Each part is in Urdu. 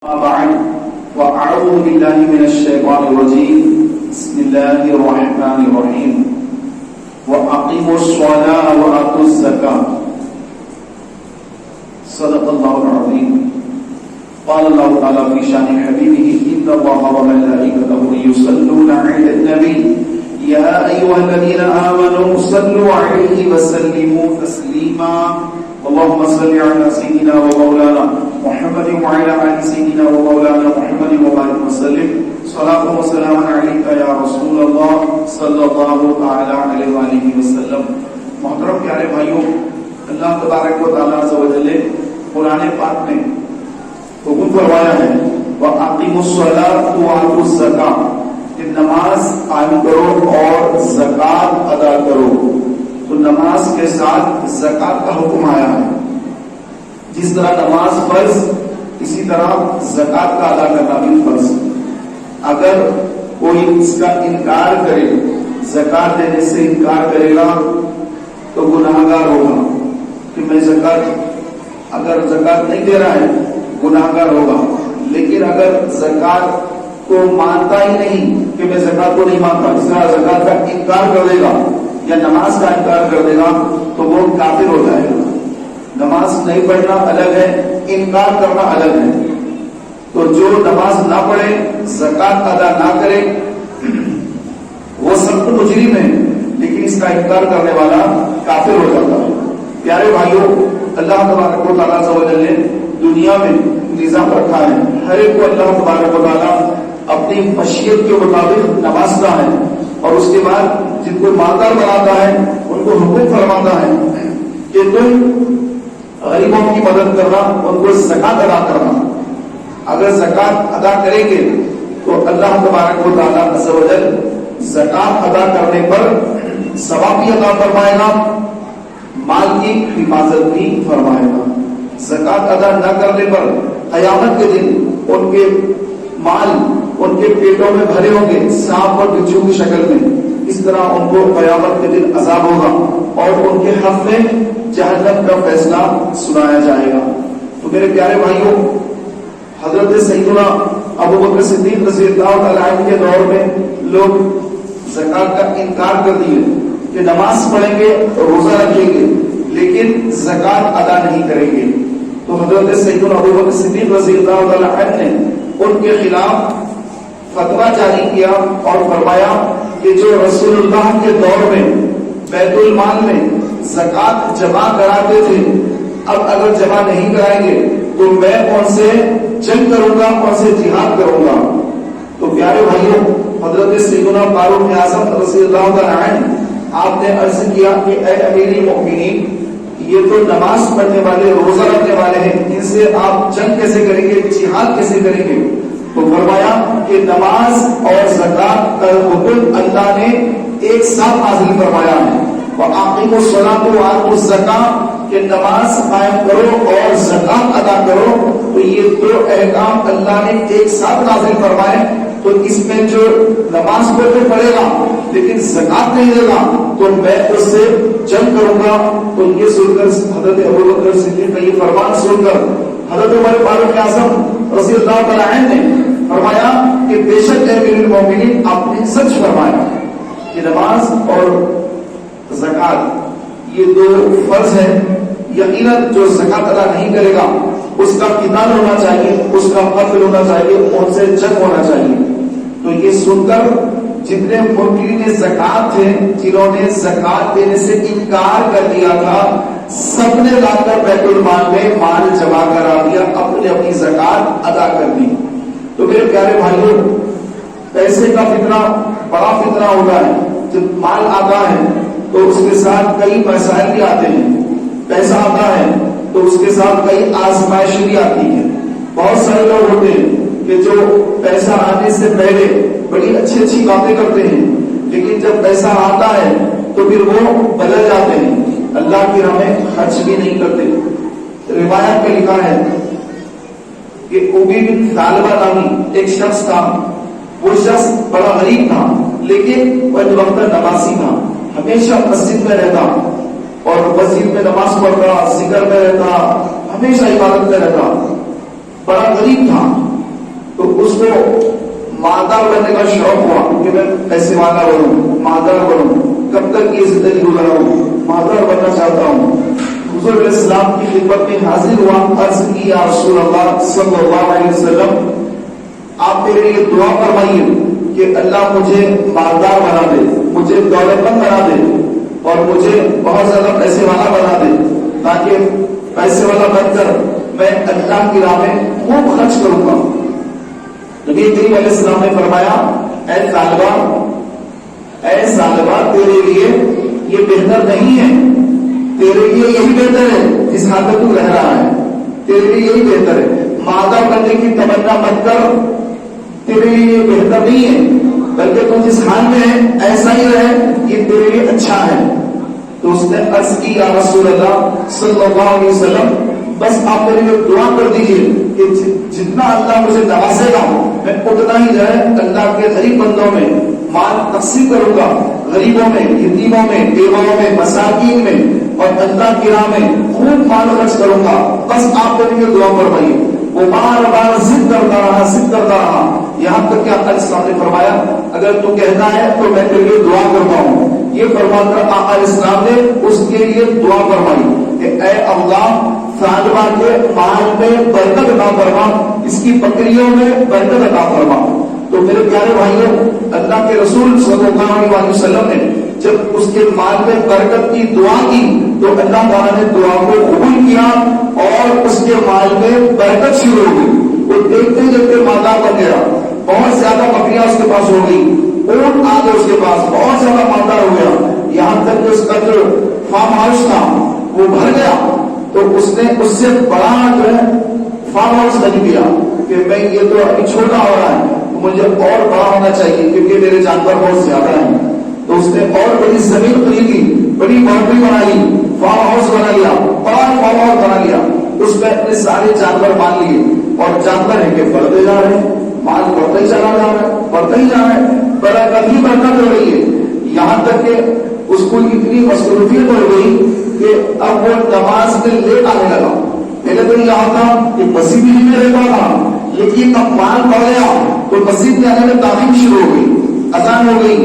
بعد وأعوذ بالله من الشيطان الرجيم بسم الله الرحمن الرحيم وأقيموا الصلاة وآتوا الزكاة صدق الله العظيم قال الله تعالى في شأن حبيبه إن الله وملائكته يصلون على النبي يا أيها الذين آمنوا صلوا عليه وسلموا تسليما اللهم صل على سيدنا ومولانا محمد وعلى آل سيدنا ومولانا محمد وبارك وسلم صلاة وسلام عليك يا رسول الله صلی اللہ تعالی علیہ وآلہ وسلم. محترم پیارے بھائیوں، اللہ تبارک و تعالی عز و جل قرآن پاک میں حکم فرمایا ہے وَأَقِيمُوا الصَّلَاةَ وَآتُوا الزَّكَاةَ کہ نماز قائم کرو اور زکات ادا کرو. تو نماز کے ساتھ زکات کا حکم آیا ہے. جس طرح نماز فرض اسی طرح زکات کا ادا کرنا بھی فرض. اگر کوئی اس کا انکار کرے، زکات دینے سے انکار کرے گا تو گناہگار ہوگا کہ میں زکات اگر زکات نہیں دے رہا ہے گناہگار ہوگا. لیکن اگر زکات کو مانتا ہی نہیں کہ میں زکات کو نہیں مانتا، اس طرح زکات کا انکار کر دے گا یا نماز کا انکار کر دے گا تو وہ کافر ہو جائے گا. نماز نہیں پڑھنا الگ ہے، انکار کرنا الگ ہے. تو جو نماز نہ پڑھے، زکات ادا نہ کرے، وہ سخت مجرم ہے، لیکن اس کا انکار کرنے والا کافر ہو جاتا ہے. پیارے بھائیوں، اللہ تبارک و تعالیٰ عز و جل نے دنیا میں نظام رکھا ہے. ہر ایک کو اللہ تبارک و تعالیٰ اپنی مشیت کے مطابق نوازتا ہے، اور اس کے بعد جن کو مالدار بناتا ہے ان کو حکم فرماتا ہے کہ تم غریبوں کی مدد کرنا، ان کو زکات ادا کرنا. اگر زکات ادا کریں گے تو اللہ تبارک و تعالیٰ عز و جل زکات ادا کرنے پر ثواب بھی عطا فرمائے گا، مال کی حفاظت بھی فرمائے گا. زکات ادا نہ کرنے پر قیامت کے دن ان کے مال ان کے پیٹوں میں بھرے ہوں گے سانپ اور بچھو کی شکل میں. اس طرح ان کو قیامت کے دن عذاب ہوگا اور ان کے حق میں جہنم کا فیصلہ سنایا جائے گا. تو میرے پیارے بھائیوں، حضرت سیدنا ابوبکر صدیق رضی اللہ تعالیٰ عنہ کے دور میں لوگ زکات کا انکار کر دیے کہ نماز پڑھیں گے، روزہ رکھیں گے، لیکن زکات ادا نہیں کریں گے. تو حضرت سیدنا ابوبکر صدیق رضی اللہ تعالیٰ عنہ نے ان کے خلاف فتویٰ جاری کیا اور فرمایا کہ جو رسول اللہ کے دور میں بیت المال میں زکات جمع کراتے تھے، اب اگر جمع نہیں کرائیں گے تو میں ان سے جنگ کروں گا، ان سے جہاد کروں گا. تو پیارے بھائیوں، حضرت سیدنا فاروق اعظم رضی اللہ تعالیٰ عنہ آپ نے عرض کیا کہ اے امیر المؤمنین، یہ تو نماز پڑھنے والے، روزہ رکھنے والے ہیں، ان سے آپ جنگ کیسے کریں گے، جہاد کیسے کریں گے؟ تو فرمایا کہ نماز اور زکات کا حکم اللہ نے ایک ساتھ نازل فرمایا ہے. وَأَقِيمُوا الصَّلَاةَ وَآتُوا الزَّكَاةَ کہ نماز قائم کرو اور زکات ادا کرو. تو یہ دو احکام اللہ نے ایک ساتھ نازل فرمائے. تو اس میں جو نماز کو تو پڑھے گا لیکن زکات نہیں دے گا تو میں اس سے جنگ کروں گا. تو یہ سن کر حضرت ابوبکر صدیق کا یہ فرمان سن کر حضرت عمر فاروق اعظم رضی اللہ تعالیٰ عنہ نے فرمایا کہ بے شک امیر المومنین آپ نے سچ فرمایا کہ نماز اور زکات یہ دو فرض ہے. یقیناً جو زکات ادا نہیں کرے گا اس کا قتال ہونا چاہیے، اس کا قتل ہونا چاہیے، ان سے جنگ ہونا چاہیے. تو یہ سن کر جتنے منکرین زکات تھے، جنہوں نے زکات دینے سے انکار کر دیا تھا، سب نے لا کر بیت المال میں مال جمع کرا دیا، اپنی اپنی زکات ادا کر دی. تو میرے پیارے بھائیوں، پیسے کا فتنہ بڑا فتنہ ہوتا ہے. جب مال آتا ہے تو اس کے ساتھ کئی مسائل بھی آتے ہیں. پیسہ آتا ہے تو اس کے ساتھ کئی آزمائشیں بھی آتی ہیں. بہت سارے لوگ ہوتے ہیں کہ جو پیسہ آنے سے پہلے بڑی اچھی اچھی باتیں کرتے ہیں، لیکن جب پیسہ آتا ہے تو پھر وہ بدل جاتے ہیں، اللہ کی راہ میں خرچ بھی نہیں کرتے. روایت میں لکھا ہے کہ ابی بن ثعلبہ نامی ایک شخص تھا. وہ شخص بڑا غریب تھا لیکن وہ وقت نمازی تھا، ہمیشہ مسجد میں رہتا اور مسجد میں نماز پڑھتا، ذکر میں رہتا، ہمیشہ عبادت میں رہتا. بڑا غریب تھا مالدار بننے کا شوق ہوا کہ میں پیسے والا بنوں، مالدار بنوں، کب تک یہ زندگی گزاروں، مالدار بننا چاہتا ہوں. حضور علیہ السلام کی خدمت میں حاضر ہوا، عرض کی یا رسول اللہ صلی اللہ علیہ وسلم آپ میرے لیے دعا فرمائیے کہ اللہ مجھے مالدار بنا دے، مجھے دولت مند بنا دے اور مجھے بہت زیادہ پیسے والا بنا دے، تاکہ پیسے والا بن کر میں اللہ کی راہ میں خوب خرچ کروں گا. نبی کریم علیہ السلام نے فرمایا اے طالبہ تیرے لیے یہ بہتر نہیں ہے، تیرے لیے یہی بہتر ہے جس حال میں تو رہ رہا ہے، تیرے لیے یہی بہتر ہے. مالدار بننے کی تمنا مت کر، تیرے لیے یہ بہتر نہیں ہے، بلکہ تو جس حال میں ہے ایسا ہی رہے، یہ تیرے لیے اچھا ہے. تو اس نے عرض کی یا رسول اللہ صلی اللہ علیہ وسلم بس آپ میرے لیے دعا کر دیجیے کہ جتنا اللہ مجھے نوازے گا میں اتنا ہی جو ہے اللہ کے غریب بندوں میں مال تقسیم کروں گا، غریبوں میں، یتیموں میں، بیواؤں میں، مساکین میں اور اللہ کی راہ میں خوب مال خرچ کروں گا. بس آپ میرے لیے دعا فرمائیے. وہ بار بار ضد کرتا رہا یہاں تک کہ آقا اسلام نے فرمایا اگر تو کہنا ہے تو میں تیرے لیے دعا کرتا ہوں. یہ فرما کر آقا اسلام نے اس کے لیے دعا فرمائی کہ اے اللہ طالبہ کے مال میں برکت عطا فرما، اس کی بکریوں میں برکت عطا فرما. تو میرے پیارے بھائیوں، اللہ کے رسول صلی اللہ علیہ وسلم نے جب اس کے مال میں برکت کی دعا کی تو اللہ تعالیٰ نے دعا کو قبول کیا اور اس کے مال میں برکت شروع ہو گئی. وہ دیکھتے دیکھتے مالدار بن گیا، بہت زیادہ بکریاں اس کے پاس ہو گئی، اونٹ آ گئے اس کے پاس، بہت زیادہ مالدار ہو گیا، یہاں تک کہ اس کا جو فارم ہاؤس تھا وہ بھر گیا. تو اس نے اس سے بڑا جو ہے فارم ہاؤس خرید لیا کہ میں یہ تو ابھی چھوٹا ہو رہا ہے، مجھے اور بڑا ہونا چاہیے کیونکہ میرے جانور بہت زیادہ ہیں. تو اس نے اور بڑی زمین خریدی، بڑی باؤنڈری بنائی، فارم ہاؤس بنا لیا، بڑا فارم ہاؤس بنا لیا، اس میں اپنے سارے جانور مان لیے اور جانور ہے کہ بڑھتے جا رہے ہیں، مال بڑھتا ہی چلا جا رہا ہے، بڑھتا ہی جا رہا ہے، برکت ہی برکت ہو رہی ہے. یہاں تک کہ اس کو اتنی مصروفیت ہو گئی کہ اب وہ نماز میں لیٹ آنے لگا. پہلے تو یہ تھا کہ مسجد ہی میں رہتا تھا، لیکن اب مال بڑھ گیا تو مسجد میں آنے میں تاخیر شروع ہو گئی، اذان ہو گئی،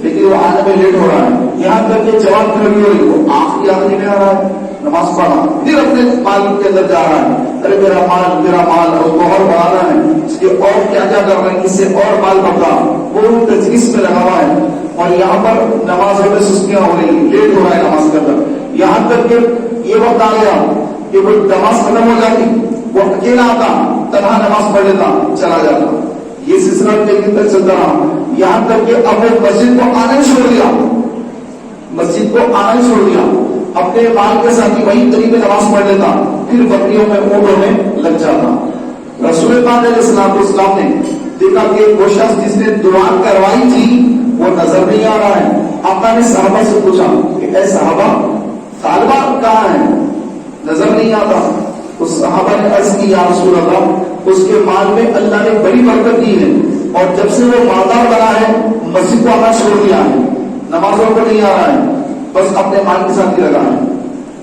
لیکن وہ آنے میں لیٹ ہو رہا ہے. یہاں تک کہ جواب کھڑی ہو رہی، وہ آخری میں آ رہا ہے، نماز پڑھا، پھر اپنے مال کے اندر جا رہا ہے، ارے میرا مال اس کو اور بڑھانا ہے، اس کے اور کیا کیا کرنا ہے، اس سے اور مال بڑھتا، وہ تجویز میں لگا ہوا ہے. اور یہاں پر نمازوں میں سستیاں ہو رہی، لیٹ ہو رہا ہے نماز کے اندر. یہاں تک کہ یہ وقت آ گیا کہ وہ نماز ختم ہو جاتی، وہ اکیلا آتا، تنہا نماز پڑھ لیتا، چلا جاتا. یہ سلسلہ ایک دن تک چلتا رہا، یہاں تک کہ اب وہ مسجد کو آنا چھوڑ دیا، مسجد کو آنا چھوڑ دیا، اپنے مال کے ساتھ ہی وہی طریقے نماز پڑھ لیتا، پھر بکریوں میں اونٹوں میں لگ جاتا. رسول پاک علیہ السلام نے دیکھا کہ وہ شخص جس نے دعا کروائی تھی وہ نظر نہیں آ رہا ہے. آقا نے صحابہ سے پوچھا کہ اے صحابہ طالبہ کہاں ہے، نظر نہیں آتا. اس صحابہ نے عرض کی یا رسول اللہ اس کے مال میں اللہ نے بڑی برکت دی ہے اور جب سے وہ مالدار بنا ہے مسجد کو آنا چھوڑ دیا ہے، نمازوں کو نہیں آ رہا ہے، بس اپنے مال کے ساتھ ہی لگا ہے.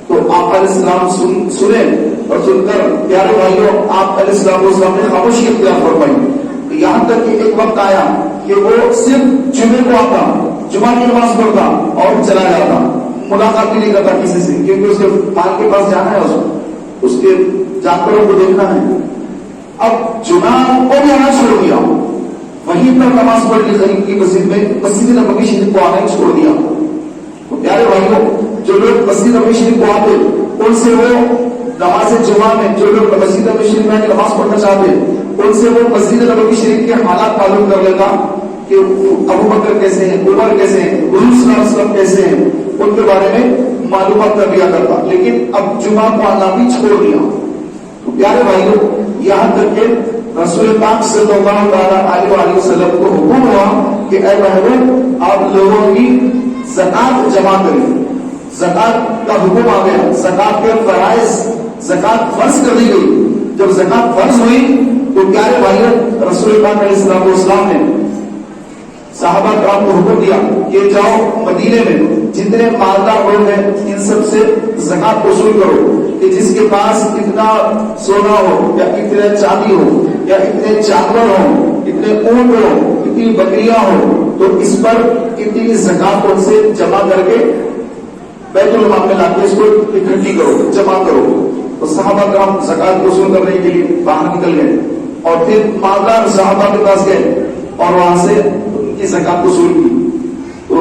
تو آپ علیہ السلام سنے اور سن کر پیارے بھائیوں آپ علیہ السلام نے خاموشی اختیار فرمائی. یہاں تک کہ ایک وقت آیا کہ وہ صرف جمعے کو آتا، جمعہ کی نماز پڑھتا اور چلا جاتا، ملاقات بھی نہیں کرتا کسی سے، کیونکہ اس کے مال کے پاس جانا ہے، اس کے جانوروں کو دیکھنا ہے. اب جمعہ کو بھی آنا چھوڑ دیا، وہیں پر نماز پڑھ لی قریب کی مسجد میں، مسجد نبوی شریف کو آنا چھوڑ دیا. تو پیارے بھائیوں جو لوگ مسجد نبوی شریف کو آتے ان سے وہ نماز جمعہ میں، جو لوگ مسجد نبوی شریف میں نماز پڑھنا چاہتے ان سے وہ مسجد نبوی شریف کے حالات معلوم کر لیتا کہ ابو بکر کیسے ہیں، عمر کیسے ہیں، حضور صلی اللہ علیہ وسلم کیسے ہیں، ان کے بارے میں معلومات کر لیا کرتا. لیکن اب جمعہ کو آنا بھی چھوڑ دیا. تو پیارے بھائیوں یہاں تک کہ رسول پاک صلی اللہ علیہ وسلم کو حکم ہوا کہ اے بہنوں آپ لوگوں کی زکات جمع کریں. زکات کا حکم آ گیا، زکات کے فرائض، زکات فرض کر دی گئی. جب زکات فرض ہوئی تو پیارے بھائیوں رسول پاک علیہ السلام نے صحابہ کرام کو حکم دیا کہ جاؤ مدینے میں جتنے مالدار لوگ ہیں ان سب سے زکات وصول کرو، کہ جس کے پاس اتنا سونا ہو یا اتنا چاندی ہو یا اتنے جانور ہو، اتنے کتنے اونٹ ہو، کتنی بکریاں ہو، تو اس پر کتنی زکات ان سے جمع کر کے بیت المال میں لا کے اس کو اکٹھی کرو، جمع کرو۔ تو صحابہ کرام زکات وصول کرنے کے لیے باہر نکل گئے اور پھر مالدار صحابہ کے پاس گئے اور وہاں سے ان کی زکات وصول کی۔ تو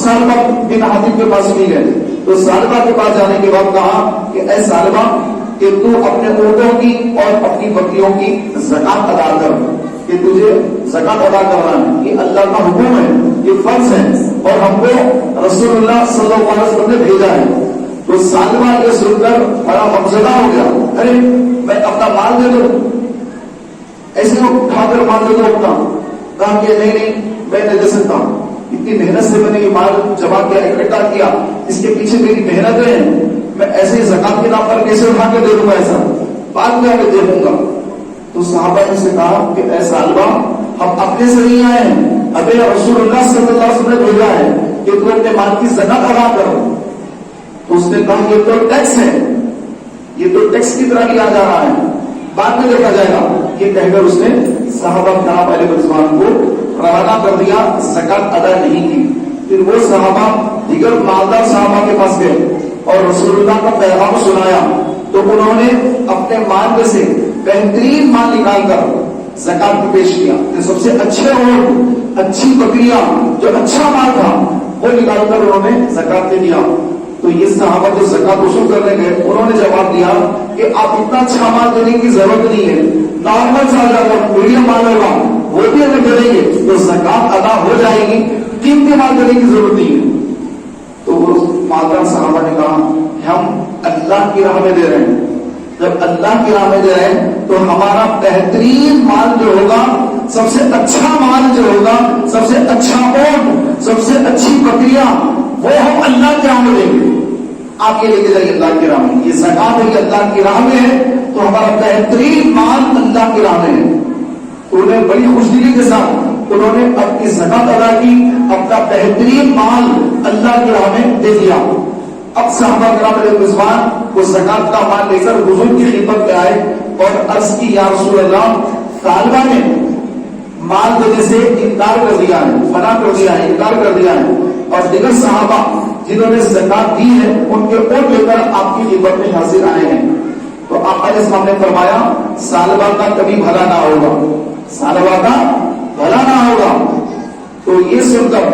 سالبہ بن حاتم کے پاس بھی گئے، تو سالبہ کے پاس جانے کے بعد کہا کہ اے سالبہ کہ تو اپنے اونٹوں کی اور اپنی بکریوں کی زکات ادا کر، کہ تجھے زکات ادا کرنا ہے، یہ اللہ کا حکم ہے، یہ فرض ہے، اور ہم کو رسول اللہ صلی اللہ علیہ وسلم نے بھیجا ہے۔ تو سالبہ یہ سن کر بڑا غمزدہ ہو گیا، ارے میں اپنا مال دے دوں، ایسے اٹھا کر مال دے دوں اپنا؟ کہا کہ نہیں میں نہیں دے سکتا، اتنی محنت سے میں نے یہ مال جمع کیا، اکٹھا کیا، اس کے پیچھے میری محنتیں ہیں، میں ایسے ہی زکات کے نام پر کیسے اٹھا کے دے دوں گا؟ ایسا بعد میں دے دوں گا۔ تو صحابہ نے سے کہا کہ اے سالبہ ہم اپنے سے نہیں آئے ہیں، ابھی رسول اللہ صلی اللہ علیہ وسلم نے بھیجا ہے کہ تو اپنے مال کی زکات ادا کرو۔ تو اس نے کہا یہ تو ٹیکس ہے، یہ تو ٹیکس کی طرح لیا جا رہا ہے، بعد میں دیکھا جائے گا، یہ کہہ کر اس نے صحابہ کرام علیہ رضوان کو روانہ کر دیا، زکات ادا نہیں کی۔ پھر وہ صحابہ دیگر مالدار صحابہ کے پاس گئے اور رسول اللہ کا پیغام سنایا، تو انہوں نے اپنے مال میں سے بہترین مال نکال کر زکات کو پیش کیا، کہ سب سے اچھے اونٹ، اچھی بکریاں، جو اچھا مال تھا وہ نکال کر انہوں نے زکات دے دیا۔ تو یہ صحابہ جو زکات وصول کرنے گئے انہوں نے جواب دیا کہ آپ اتنا اچھا مال دینے کی ضرورت نہیں ہے، نارمل سا اگر میڈیم مال ہوگا وہ بھی اگر دیں گے تو زکات ادا ہو جائے گی، قیمتی مال دینے کی ضرورت نہیں ہے۔ تو وہ مالدار صحابہ نے کہا ہم اللہ کی راہ میں دے رہے ہیں، جب اللہ کی راہ میں دے رہے ہیں تو ہمارا بہترین مال جو ہوگا، سب سے اچھا مال جو ہوگا، سب سے اچھا اونٹ، سب سے اچھی بکریاں، وہ ہم اللہ کی راہ میں دیں گے، آپ یہ لے کے جائیے اللہ کی راہ میں، یہ زکات ہے یہ اللہ کی راہ میں ہے، تو ہمارا بہترین مال اللہ کی راہ میں ہے۔ تو انہیں بڑی خوش دلی کے ساتھ انہوں نے اپنی زکات ادا کی، اپنا بہترین مال اللہ کی راہ میں دے دیا۔ اب صحابہ کرام علیہ رضوان وہ زکات کا مال لے کر حضور کی خدمت میں آئے اور عرض کی یا رسول اللہ، طالبہ نے مال دینے سے انکار کر دیا ہے، منع کر دیا ہے، انکار کر دیا ہے، اور دیگر صحابہ جنہوں نے زکات دی ہے ان کے اونٹ لے کر آپ کی خدمت میں حاضر آئے ہیں۔ تو آپ علیہ السلام نے فرمایا سالبہ کا کبھی بھلا نہ ہوگا، سالبہ کا بھلا نہ ہوگا۔ تو یہ سن کر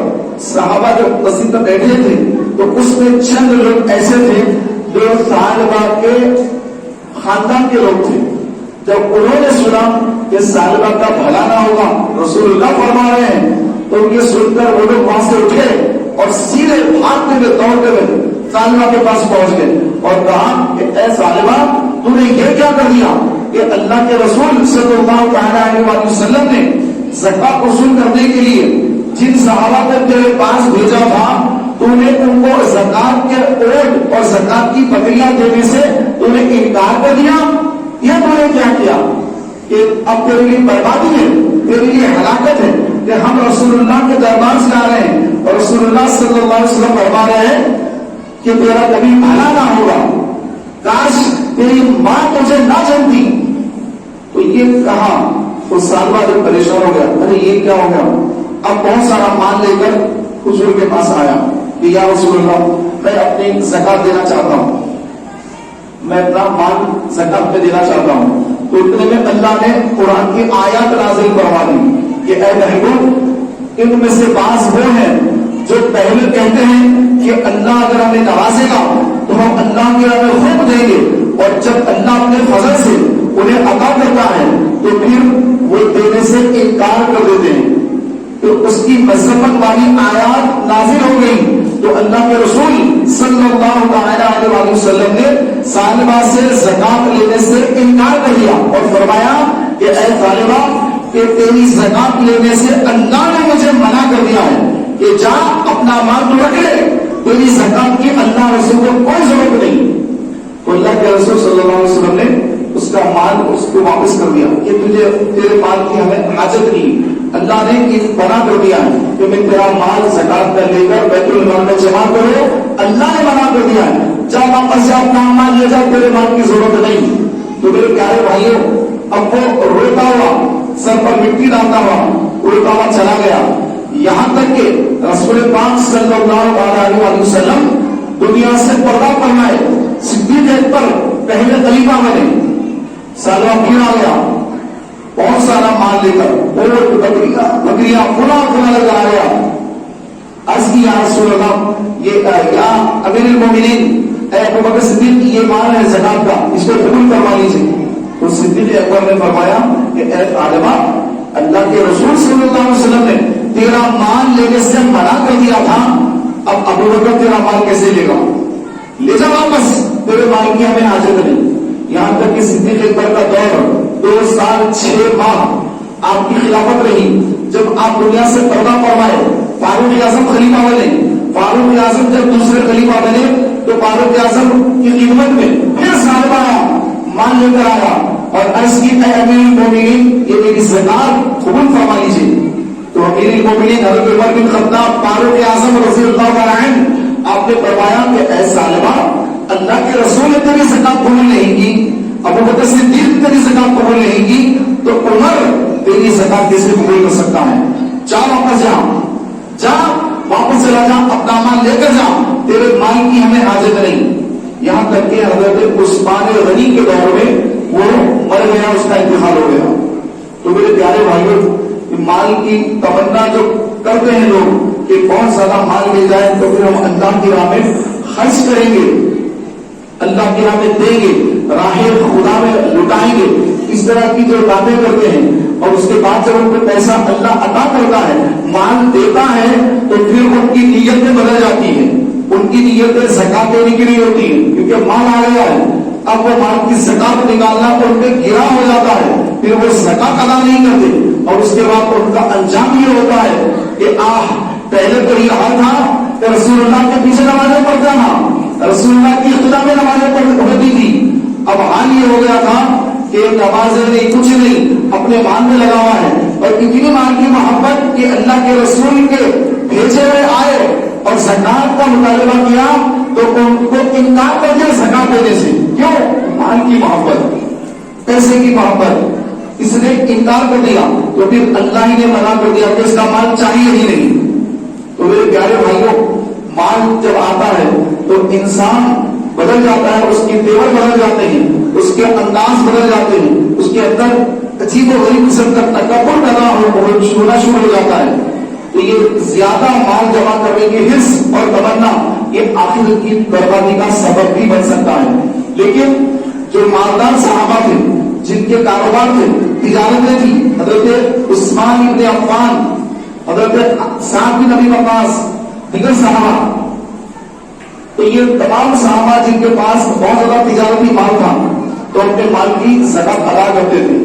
صحابہ جو مسجد میں بیٹھے تھے تو اس میں چند لوگ ایسے تھے جو سالبہ کے خاندان کے لوگ تھے۔ جب انہوں نے سنا کہ سالبہ کا بھلا نہ ہوگا، رسول اللہ فرما رہے ہیں، تو یہ سن کر وہ لوگ وہاں سے اٹھے اور سیدھے بھاگتے ہوئے دوڑتے ہوئے سالبہ کے پاس پہنچ گئے اور کہا کہ اے سالبہ تو نے یہ کیا کر دیا کہ اللہ کے رسول صلی اللہ علیہ وسلم نے زکات وصول کرنے کے لیے جن صحابہ کو تیرے پاس بھیجا تھا تو نے ان کو زکات کے اونٹ اور زکات کی بکریاں دینے سے تو نے انکار کر دیا، یہ تو نے کیا کیا کہ اب تیرے لیے بربادی ہے، تیرے لیے ہلاکت ہے کہ ہم رسول اللہ کے دربار سے آ رہے ہیں اور رسول اللہ صلی اللہ علیہ وسلم فرما رہے ہیں کہ تیرا کبھی بھلا نہ ہوگا، کاش تیری ماں تجھے نہ جانتی۔ تو یہ کہا تو سالبہ جب پریشان ہو گیا، ارے یہ کیا ہو گیا؟ اب بہت سارا مال لے کر حضور کے پاس آیا کہ یا رسول اللہ میں اپنی زکات دینا چاہتا ہوں، میں اپنا مال زکات میں دینا چاہتا ہوں۔ تو اتنے میں اللہ نے قرآن کی آیات نازل فرما دی کہ اے محبوب ان میں سے بعض وہ ہیں جو پہلے کہتے ہیں کہ اللہ اگر ہمیں نوازے گا تو ہم اللہ کے راہ میں خوب دیں گے، اور جب اللہ اپنے فضل سے انہیں عطا کرتا ہے تو پھر وہ دینے سے انکار کر دیتے ہیں۔ تو اس کی مذمت والی آیات نازل ہو گئی تو اللہ کے رسول صلی اللہ علیہ وسلم نے سالبہ سے زکات لینے سے انکار کر دیا اور فرمایا کہ اے طالبہ کہ تیری زکات لینے سے اللہ نے مجھے منع کر دیا ہے کہ جا اپنا مال تو رکھ لے، تیری زکات کی اللہ رسول کو کوئی ضرورت نہیں۔ تو اللہ کے رسول صلی اللہ علیہ وسلم نے اس کا مال اس کو واپس کر دیا کہ تجھے تیرے مال کی ہمیں حاجت نہیں، اللہ نے یہ منع کر دیا ہے کہ میں تیرا مال زکات میں لے کر بیت المال میں جمع کرو، اللہ نے منع کر دیا ہے، جا واپس جا اپنا مال لے جا، تیرے مال کی ضرورت نہیں۔ تو میرے پیارے بھائیوں اب وہ روتا ہوا سر پر مٹی ڈالتا ہوا اڑتا ہوا چلا گیا، یہاں تک کہ رسول پاک صلی اللہ علیہ وسلم دنیا سے پردہ فرمائے، صدیق اکبر پہلے خلیفہ بنے، سالہ پھر آ گیا بہت سارا مال لے کر، اونٹ بکریاں پورا لے کر آ گیا۔ عرض کی یا رسول اللہ، یہ یا امیر المومنین اے ابو بکر صدیق، یہ مال ہے زکات کا، اس کو قبول کروا لیجیے۔ تو صدیق اکبر نے فرمایا کہ اے طالبہ، اللہ کے رسول صلی اللہ علیہ وسلم نے تیرا مال لینے سے منع کر دیا تھا، اب ابو بکر تیرا مال کیسے لے گا؟ لے جا واپس، تیرے مال کی ہمیں حاجت نہیں۔ یہاں تک کہ صدیق اکبر کا دور 2 سال 6 ماہ آپ کی خلافت رہی۔ جب آپ دنیا سے پردہ فرمائے، فاروق اعظم خلیفہ بنے، فاروق اعظم جب دوسرے خلیفہ بنے تو فاروق اعظم کی خدمت میں پھر صاحب آیا، مال لے کر آیا اور عرض کی اے امیر المومنین، یہ میری زکات قبول فرما لیجیے۔ تو امیر المومنین حضرت عمر بن خطاب فاروق اعظم رضی اللہ عنہ آپ نے فرمایا کہ اے سالمہ، اللہ کے رسول نے تیری زکات قبول نہیں کی، ابو بکر صدیق تیری زکات قبول نہیں کی، تو عمر تیری زکات کیسے قبول کر سکتا ہے؟ جا واپس جا واپس چلا جا، اپنا مال لے کر جا، تیرے مال کی ہمیں حاجت نہیں۔ یہاں تک کہ حضرت عثمان غنی کے دور میں وہ مر گیا، اس کا انتقال ہو گیا۔ تو میرے پیارے بھائیوں، مال کی تمنا جو کرتے ہیں لوگ کہ بہت زیادہ مال مل جائے تو پھر ہم اللہ کی راہ میں خرچ کریں گے، اللہ کی راہ میں دیں گے، راہ خدا میں لٹائیں گے، اس طرح کی جو باتیں کرتے ہیں، اور اس کے بعد جب ان کو پیسہ اللہ عطا کرتا ہے، مال دیتا ہے، تو پھر ان کی نیتیں بدل جاتی ہیں۔ ان کی نیتیں زکات دینے کی نہیں ہوتی ہیں، کیونکہ مال آ گیا ہے، اب وہ مال کی زکات نکالنا ان پہ گرا ہو جاتا ہے، پھر وہ زکات ادا نہیں کرتے، اور اس کے بعد ان کا انجام یہ ہوتا ہے کہ پہلے تو یہ حال تھا کہ رسول اللہ کے پیچھے نمازیں پڑھتا تھا، رسول اللہ کی اقتدا میں نمازیں پڑھتی تھی، اب حال یہ ہو گیا تھا کہ نمازیں نہیں، کچھ نہیں، اپنے مال میں لگا ہوا ہے، اور اتنی مال کی محبت کہ اللہ کے رسول کے بھیجے ہوئے آئے اور زکات کا مطالبہ کیا تو ان کو انکار کر دیا زکات دینے سے۔ کیوں؟ مال کی محبت، پیسے کی محبت، اس نے انکار کر دیا، تو پھر اللہ ہی نے منع کر دیا کہ اس کا مال چاہیے ہی نہیں۔ تو میرے پیارے بھائیوں، مال جب آتا ہے تو انسان بدل جاتا ہے، اس کی تیور بدل جاتے ہیں، اس کے انداز بدل جاتے ہیں، اس کے اندر عجیب و غریب قسم کا تکبر پیدا ہونا شروع ہو جاتا ہے۔ تو یہ زیادہ مال جمع کرنے کی حرص اور تمنا یہ آخرت کی بربادی کا سبب بھی بن سکتا ہے۔ لیکن جو مالدار صحابہ تھے، جن کے کاروبار تھے، تجارتیں تھی، حضرت عثمان ابن عفان، حضرت سعد بن ابی وقاص، دیگر صحابہ، تو یہ تمام صحابہ جن کے پاس بہت زیادہ تجارتی مال تھا تو اپنے مال کی زکات ادا کرتے تھے،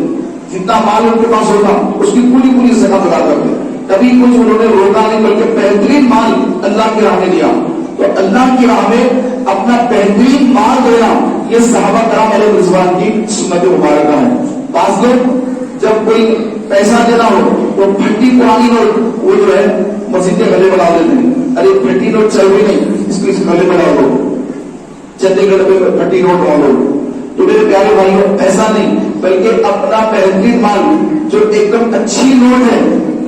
جتنا مال ان کے پاس ہوتا اس کی پوری زکات ادا کرتے، کبھی کچھ انہوں نے روکا نہیں، بلکہ بہترین مال اللہ کی راہ میں دیا۔ تو اللہ کی راہ میں اپنا بہترین مال دینا یہ صحابہ کرام علیہ رضوان کی سنت مبارکہ ہے۔ بعض لوگ جب کوئی پیسہ دینا ہو تو پھٹی پرانی نوٹ وہ جو ہے مسجد کے گلے بنا دیتے ہیں، ارے پھٹی نوٹ چل بھی نہیں، اس کو اس گلے بنا دو، چندی گڑھ پہ پھٹی نوٹ ڈالو۔ تو میرے پیارے بھائیوں، ایسا نہیں، بلکہ اپنا بہترین مال جو ایک دم اچھی نوٹ ہے،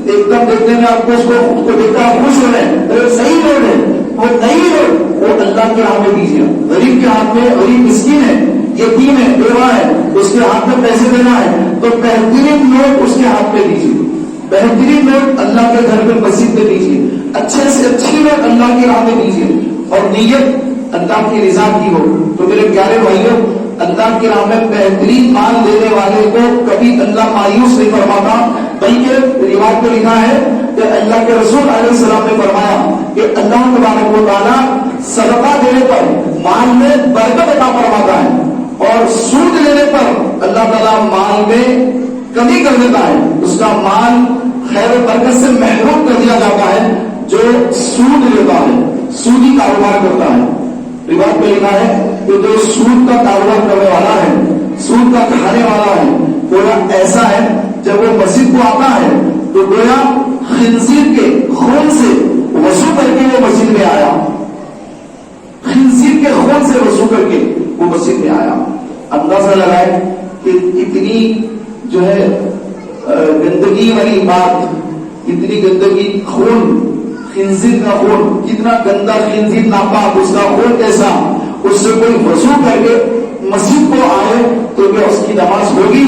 ایک دم دیکھنے میں آپ کو اس کو دیکھتا آپ خوش ہو رہے ہیں، صحیح نوٹ ہے، وہ نئی نوٹ وہ اللہ کے ہاتھ میں دیجیے۔ غریب کے ہاتھ میں، غریب مسکین ہے، یتیم ہے، بیوہ ہے، اس کے ہاتھ میں پیسے دینا ہے تو بہترین نوٹ اس کے ہاتھ میں دیجیے، بہترین نوٹ اللہ کے گھر میں مسجد میں دیجیے، اچھے سے اچھی نوٹ اللہ کی راہ میں دیجیے، اور نیت اللہ کی رضا کی ہو۔ تو میرے پیارے بھائیوں، اللہ کی راہ میں بہترین مال دینے والے کو کبھی اللہ مایوس نہیں فرماتا، بلکہ روایت میں لکھا ہے کہ اللہ کے رسول علیہ السلام نے فرمایا کہ اللہ تبارک و تعالیٰ صدقہ دینے پر مال میں برکت عطا فرماتا ہے، اور سود لینے پر اللہ تعالیٰ مال میں کمی کر دیتا ہے، اس کا مال خیر و برکت سے محروم کر دیا جاتا ہے جو سود لیتا ہے، سودی کاروبار کرتا ہے۔ روایت میں لکھا ہے کہ جو سود کا کاروبار کرنے والا ہے، سود کا کھانے والا ہے، گویا ایسا ہے جب وہ مسجد کو آتا ہے تو گویا خنزیر کے خون سے وضو کر کے وہ مسجد میں آیا، خنزیر کے خون سے وضو کر کے وہ مسجد میں آیا۔ اندازہ لگائے کہ اتنی جو ہے گندگی والی بات، اتنی گندگی، خون، خنزیر کا خون، کتنا گندا خنزیر، ناپاک، اس کا خون کیسا، اس سے کوئی وضو کر کے مسجد کو آئے تو کیا اس کی نماز ہوگی؟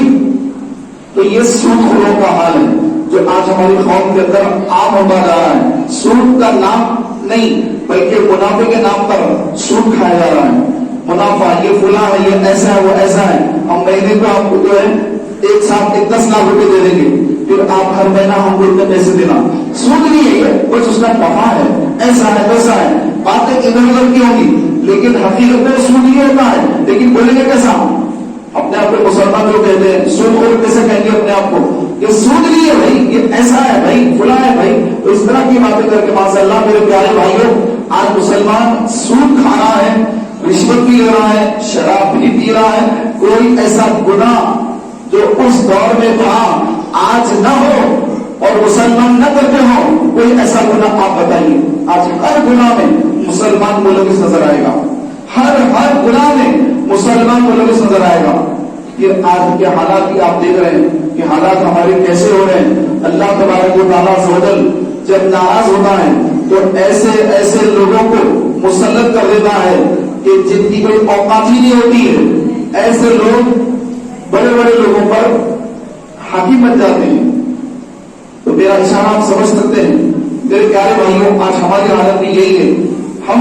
تو یہ سود خوروں کا حال ہے جو آج ہماری قوم کے اندر عام ہوتا جا رہا ہے. سود کا نام نہیں بلکہ منافع کے نام پر سود کھایا جا رہا ہے. منافع، یہ فلاں ہے، یہ ایسا ہے، وہ ایسا ہے، ہم مہینے کو آپ کو جو ہے ایک ساتھ 10 لاکھ روپے دے دیں گے، پھر آپ ہر مہینہ ہم کو اتنے پیسے دینا. سود نہیں ہے یہ، کچھ اس کا نفع ہے، ایسا ہے ویسا ہے، باتیں ادھر ادھر کی ہوں گی لیکن حقیقت میں سود نہیں ہوتا ہے. لیکن بولیں گے کیسا؟ اپنے آپ کو مسلمان جو کہتے ہیں سود خور کیسے کہیں گے اپنے آپ کو؟ یہ سود نہیں ہے بھائی، یہ ایسا ہے بھائی، فلاں ہے بھائی. تو اس طرح کی باتیں کر کے ماشاء اللہ میرے پیارے بھائیوں، آج مسلمان سود کھا رہا ہے، رشوت بھی لے رہا ہے، شراب بھی پی رہا ہے. کوئی ایسا گناہ جو اس دور میں تھا آج نہ ہو اور مسلمان نہ کرتے ہو، کوئی ایسا گناہ آپ بتائیے. آج ہر گناہ میں مسلمان ملوث نظر آئے گا، ہر گناہ میں مسلمان ملوث نظر آئے گا. پھر آج کے حالات کی آپ دیکھ رہے ہیں کہ حالات ہمارے کیسے ہو رہے ہیں. اللہ تبارک و تعالیٰ عزوجل جب ناراض ہوتا ہے تو ایسے لوگوں کو مسلط کر دیتا ہے کہ جن کی کوئی اوقات ہی نہیں ہوتی ہے. ایسے لوگ بڑے بڑے لوگوں پر حاکم بن جاتے ہیں. تو میرا اشارہ آپ سمجھ سکتے ہیں میرے پیارے بھائیوں. آج ہماری حالت بھی یہی ہے، ہم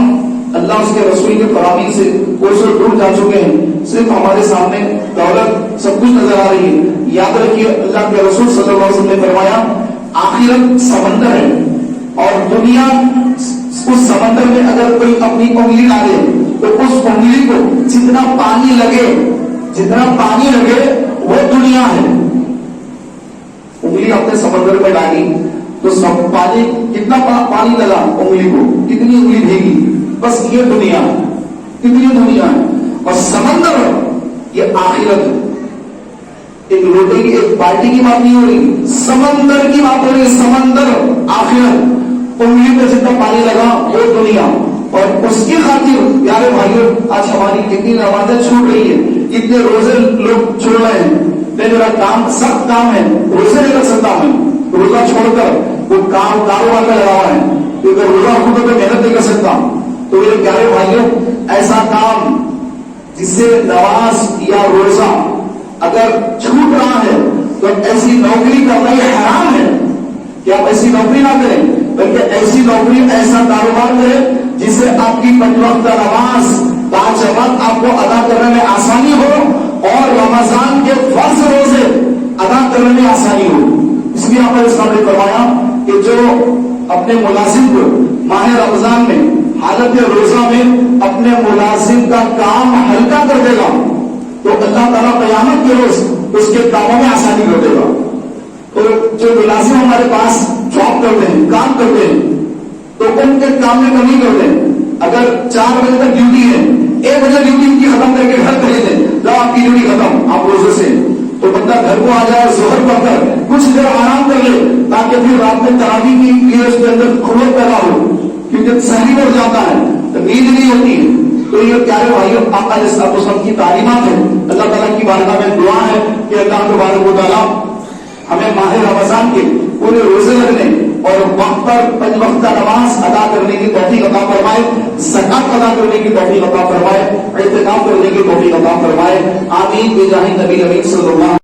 اللہ اس کے رسول کے فرامین سے کوسوں دور جا چکے ہیں. صرف ہمارے سامنے دولت سب کچھ نظر آ رہی ہے. یاد رکھیے اللہ کے رسول صلی اللہ علیہ وسلم نے فرمایا آخرت سمندر ہے اور دنیا اس سمندر میں اگر کوئی اپنی انگلی ڈالے تو اس انگلی کو جتنا پانی لگے وہ دنیا ہے. انگلی اپنے سمندر میں ڈالی تو سب پانی، کتنا پانی لگا انگلی کو، کتنی انگلی بھیگی، بس یہ دنیا ہے، کتنی دنیا ہے. اور سمندر یہ آخرت ہے. ایک لوٹے کی، ایک بالٹی کی بات نہیں ہو رہی، سمندر کی بات ہو رہی ہے. سمندر، آخرت. انگلی پہ جتنا پانی لگا وہ دنیا. اور اس کی خاطر پیارے بھائیوں آج ہماری کتنی نمازیں چھوٹ رہی ہے، کتنے روزے لوگ چھوڑ رہے ہیں. میرا کام سخت کام ہے، روزے نہیں رکھ سکتا میں، روزہ چھوڑ کر وہ کاروبار میں لگا ہوا ہے کیونکہ روزہ خود پہ محنت نہیں کر سکتا. تو میرے پیارے بھائیوں ایسا کام جس سے نماز یا روزہ اگر چھوٹ رہا ہے تو ایسی نوکری کرنا یہ حرام ہے کہ آپ ایسی نوکری نہ کریں، بلکہ ایسی نوکری، ایسا کاروبار کریں جس سے آپ کی 5 وقت نماز 5 وقت آپ کو ادا کرنے میں آسانی ہو اور رمضان کے فرض روزے ادا کرنے میں آسانی ہو. اس لیے آپ نے اس نے فرمایا کہ جو اپنے ملازم کو ماہ رمضان میں حالت روزہ میں اپنے ملازم کا کام ہلکا کر دے گا تو اللہ تعالیٰ قیامت کے روز اس کے کاموں میں آسانی کر دے گا. تو جو ملازم ہمارے پاس جاب کرتے ہیں، کام کرتے ہیں، تو ان کے کام میں کمی کرتے ہیں. اگر 4 بجے تک ڈیوٹی ہے، 1 بجے ڈیوٹی ان کی ختم کر کے گھر بھیج دیں، جب آپ کی ڈیوٹی ختم آپ روزے سے، تو بندہ گھر کو آ جائے، ظہر پڑھ کر کچھ دیر آرام کر لے تاکہ پھر رات میں تراویح کے لیے اس کے اندر قوت پیدا ہو، کیونکہ سحری بڑھ جاتا ہے تو نیند نہیں ہوتی ہے. تو یہ پیارے بھائیوں آقا علیہ الصلوۃ والسلام کی تعلیمات ہیں. اللہ تعالیٰ کی بارگاہ میں دعا ہے کہ اللہ تبارک و تعالیٰ ہمیں ماہ رمضان کے پورے روزے رکھنے اور وقت پر 5 وقت نماز ادا کرنے کی توفیق عطا فرمائے، زکات ادا کرنے کی توفیق عطا فرمائے، اعتکاف کرنے کی توفیق عطا فرمائے. آمین بجاہ نبی کریم صلی اللہ